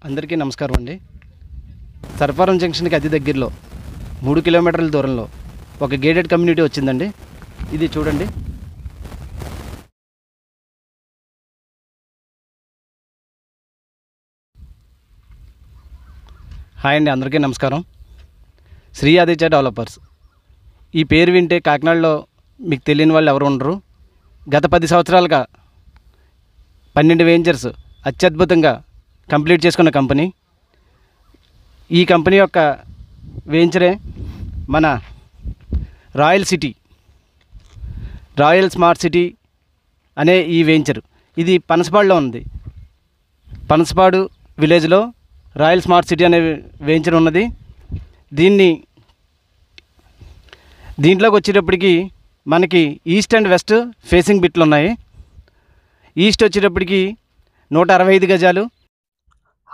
అందరికీ నమస్కారం అండి. సర్పారం జంక్షన్కి అతి దగ్గరలో 3 కిలోమీటర్ల దూరంలో ఒక గేటెడ్ కమ్యూనిటీ వచ్చిందండి. ఇది చూడండి. హాయ్ అండి, అందరికీ నమస్కారం. శ్రీ ఆదిత్య డెవలపర్స్. ఈ పేరు వింటే కాకినాడలో మీకు తెలియని వాళ్ళు ఎవరు ఉండరు. గత 10 సంవత్సరాలుగా 12 వెంచర్స్ అత్యద్భుతంగా కంప్లీట్ చేసుకున్న కంపెనీ. ఈ కంపెనీ యొక్క వెంచరే మన రాయల్ స్మార్ట్ సిటీ అనే ఈ వెంచర్. ఇది పనసపాడులో ఉంది. పనసపాడు విలేజ్లో రాయల్ స్మార్ట్ సిటీ అనే వెంచర్ ఉన్నది. దీంట్లోకి వచ్చేటప్పటికి మనకి ఈస్ట్ అండ్ వెస్ట్ ఫేసింగ్ బిట్లు ఉన్నాయి. ఈస్ట్ వచ్చేటప్పటికి 165 గజాలు,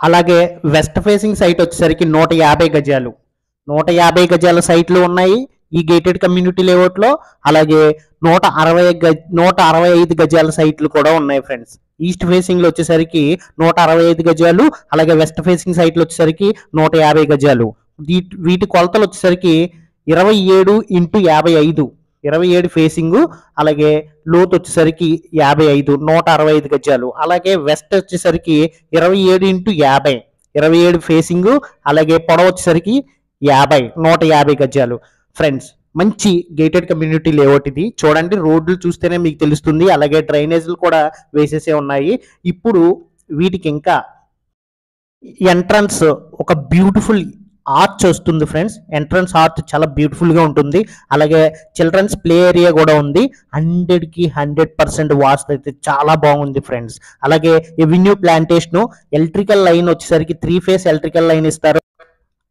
అలాగే వెస్ట్ ఫేసింగ్ సైట్ వచ్చేసరికి 150 గజాలు. 150 గజాల సైట్లు ఉన్నాయి ఈ గేటెడ్ కమ్యూనిటీ లేఅవుట్లో. అలాగే 165 గజాల సైట్లు కూడా ఉన్నాయి ఫ్రెండ్స్. ఈస్ట్ ఫేసింగ్ లో వచ్చేసరికి 165 గజాలు, అలాగే వెస్ట్ ఫేసింగ్ సైట్లు వచ్చేసరికి 150 గజాలు. వీటి కొలతలు వచ్చేసరికి 27x55, 27 ఫేసింగ్, అలాగే లోతు వచ్చేసరికి 55, 165 గజాలు. అలాగే వెస్ట్ వచ్చేసరికి 27x50, 27 ఫేసింగ్, అలాగే పొడవు వచ్చేసరికి 50, 150 గజాలు. ఫ్రెండ్స్, మంచి గేటెడ్ కమ్యూనిటీ లేఅవుట్ ఇది. చూడండి, రోడ్లు చూస్తేనే మీకు తెలుస్తుంది. అలాగే డ్రైనేజీలు కూడా వేసేసే ఉన్నాయి. ఇప్పుడు వీటికి ఇంకా ఎంట్రన్స్ ఒక బ్యూటిఫుల్ ఆర్చ్ వస్తుంది ఫ్రెండ్స్. ఎంట్రన్స్ ఆర్చ్ చాలా బ్యూటిఫుల్ గా ఉంటుంది. అలాగే చిల్డ్రన్స్ ప్లే ఏరియా కూడా ఉంది. 100కి 100% వాస్తు అయితే చాలా బాగుంది ఫ్రెండ్స్. అలాగే ఎవెన్యూ ప్లాంటేషన్, ఎలక్ట్రికల్ లైన్ వచ్చేసరికి 3 ఫేస్ ఎలక్ట్రికల్ లైన్ ఇస్తారు.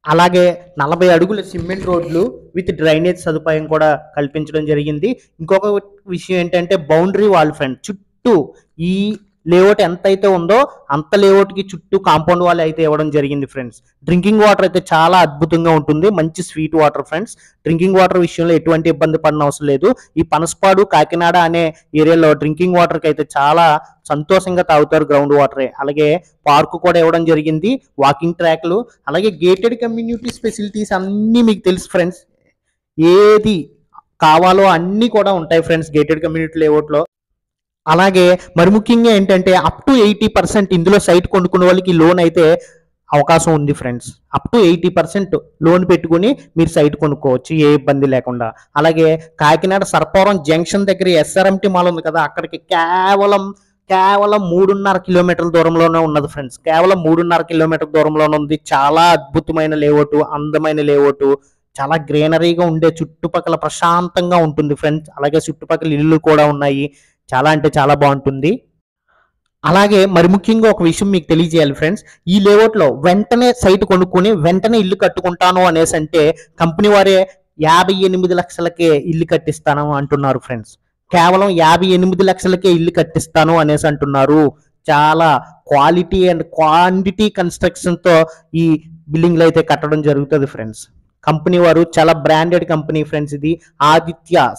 అలాగే 40 అడుగుల సిమెంట్ రోడ్లు విత్ డ్రైనేజ్ సదుపాయం కూడా కల్పించడం జరిగింది. ఇంకొక విషయం ఏంటంటే బౌండరీ వాల్ ఫ్రెండ్. చుట్టూ ఈ లేఅవుట్ ఎంత అయితే ఉందో అంత లేఅవుట్కి చుట్టూ కాంపౌండ్ వాల్ అయితే ఇవ్వడం జరిగింది ఫ్రెండ్స్. డ్రింకింగ్ వాటర్ అయితే చాలా అద్భుతంగా ఉంటుంది. మంచి sweet water friends. Drinking water విషయంలో ఎటువంటి ఇబ్బంది పడిన అవసరం లేదు. ఈ పనసపాడు కాకినాడ అనే ఏరియాలో డ్రింకింగ్ వాటర్కి అయితే చాలా సంతోషంగా తాగుతారు, గ్రౌండ్ వాటరే. అలాగే పార్కు కూడా ఇవ్వడం జరిగింది, వాకింగ్ ట్రాక్లు. అలాగే గేటెడ్ కమ్యూనిటీ ఫెసిలిటీస్ అన్నీ మీకు తెలుసు ఫ్రెండ్స్. ఏది కావాలో అన్నీ కూడా ఉంటాయి ఫ్రెండ్స్ గేటెడ్ కమ్యూనిటీ లేఅవుట్లో. అలాగే మరి ముఖ్యంగా ఏంటంటే అప్ టు 80% ఇందులో సైట్ కొనుక్కునే వాళ్ళకి లోన్ అయితే అవకాశం ఉంది ఫ్రెండ్స్. అప్ టు 80% లోన్ పెట్టుకుని మీరు సైట్ కొనుక్కోవచ్చు ఏ ఇబ్బంది లేకుండా. అలాగే కాకినాడ సర్పారం జంక్షన్ దగ్గర SRMT మాల్ ఉంది కదా, అక్కడికి కేవలం 3.5 కిలోమీటర్ల దూరంలోనే ఉన్నది ఫ్రెండ్స్. కేవలం 3.5 కిలోమీటర్ల దూరంలోనే ఉంది. చాలా అద్భుతమైన లేఅవుట్, అందమైన లేఅవుట్, చాలా గ్రీనరీగా ఉండే, చుట్టుపక్కల ప్రశాంతంగా ఉంటుంది ఫ్రెండ్స్. అలాగే చుట్టుపక్కల ఇల్లు కూడా ఉన్నాయి. చాలా అంటే చాలా బాగుంటుంది. అలాగే మరి ముఖ్యంగా ఒక విషయం మీకు తెలియజేయాలి ఫ్రెండ్స్. ఈ లేఅవుట్లో వెంటనే సైట్ కొనుక్కొని వెంటనే ఇల్లు కట్టుకుంటాను అనేసి అంటే కంపెనీ వారే 58 లక్షలకే ఇల్లు కట్టిస్తాను అంటున్నారు ఫ్రెండ్స్. కేవలం 58 లక్షలకే ఇల్లు కట్టిస్తాను అనేసి అంటున్నారు. చాలా క్వాలిటీ అండ్ క్వాంటిటీ కన్స్ట్రక్షన్తో ఈ బిల్డింగ్లు అయితే కట్టడం జరుగుతుంది ఫ్రెండ్స్. కంపెనీ వారు చాలా బ్రాండెడ్ కంపెనీ ఫ్రెండ్స్. ఇది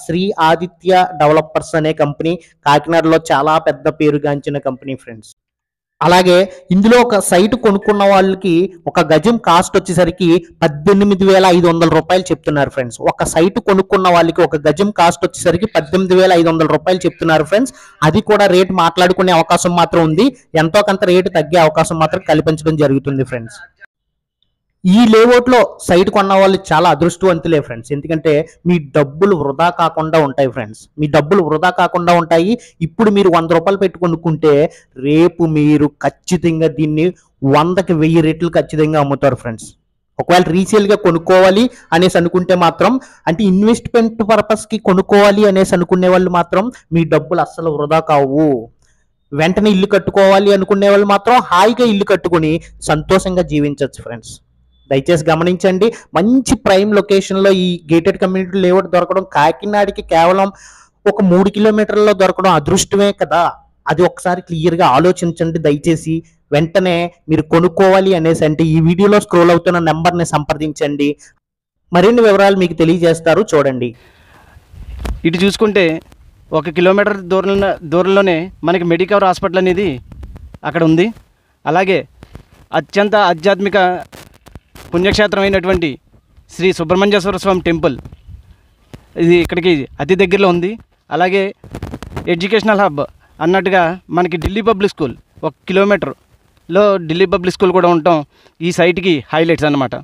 శ్రీ ఆదిత్య డెవలపర్స్ అనే కంపెనీ కాకినాడలో చాలా పెద్ద పేరుగాంచిన కంపెనీ ఫ్రెండ్స్. అలాగే ఇందులో ఒక సైట్ కొనుక్కున్న వాళ్ళకి ఒక గజం కాస్ట్ వచ్చేసరికి 18,500 రూపాయలు చెప్తున్నారు ఫ్రెండ్స్. ఒక సైట్ కొనుక్కున్న వాళ్ళకి ఒక గజం కాస్ట్ వచ్చేసరికి 18,500 రూపాయలు చెప్తున్నారు ఫ్రెండ్స్. అది కూడా రేట్ మాట్లాడుకునే అవకాశం మాత్రం ఉంది. ఎంతో కొంత రేటు తగ్గే అవకాశం మాత్రం కల్పించడం జరుగుతుంది ఫ్రెండ్స్. ఈ లేఅవుట్లో సైట్ కొన్న వాళ్ళు చాలా అదృష్టవంతులే ఫ్రెండ్స్. ఎందుకంటే మీ డబ్బులు వృధా కాకుండా ఉంటాయి ఫ్రెండ్స్. మీ డబ్బులు వృధా కాకుండా ఉంటాయి. ఇప్పుడు మీరు 100 రూపాయలు పెట్టి కొనుక్కుంటే రేపు మీరు ఖచ్చితంగా దీన్ని 100కి 1000 రెట్లు ఖచ్చితంగా అమ్ముతారు ఫ్రెండ్స్. ఒకవేళ రీసేల్గా కొనుక్కోవాలి అనేసి అనుకుంటే మాత్రం, అంటే ఇన్వెస్ట్మెంట్ పర్పస్కి కొనుక్కోవాలి అనేసి అనుకునే వాళ్ళు మాత్రం మీ డబ్బులు అస్సలు వృధా కావు. వెంటనే ఇల్లు కట్టుకోవాలి అనుకునే వాళ్ళు మాత్రం హాయిగా ఇల్లు కట్టుకుని సంతోషంగా జీవించవచ్చు ఫ్రెండ్స్. దయచేసి గమనించండి. మంచి ప్రైమ్ లొకేషన్లో ఈ గేటెడ్ కమ్యూనిటీ లేఅవుట్ దొరకడం కాకినాడకి కేవలం ఒక 3 కిలోమీటర్లలో దొరకడం అదృష్టమే కదా. అది ఒకసారి క్లియర్గా ఆలోచించండి దయచేసి. వెంటనే మీరు కొనుక్కోవాలి అనేసి అంటే ఈ వీడియోలో స్క్రోల్ అవుతున్న నెంబర్ని సంప్రదించండి. మరిన్ని వివరాలు మీకు తెలియజేస్తారు, చూడండి. ఇటు చూసుకుంటే 1 కిలోమీటర్ దూరంలోనే మనకి మెడికవర్ హాస్పిటల్ అనేది అక్కడ ఉంది. అలాగే అత్యంత ఆధ్యాత్మిక పుణ్యక్షేత్రమైనటువంటి శ్రీ సుబ్రహ్మణ్యేశ్వర స్వామి టెంపుల్ ఇది ఇక్కడికి అతి దగ్గరలో ఉంది. అలాగే ఎడ్యుకేషనల్ హబ్ అన్నట్టుగా మనకి ఢిల్లీ పబ్లిక్ స్కూల్ 1 కిలోమీటర్లో ఢిల్లీ పబ్లిక్ స్కూల్ కూడా ఉండటం ఈ సైట్కి హైలైట్స్ అన్నమాట.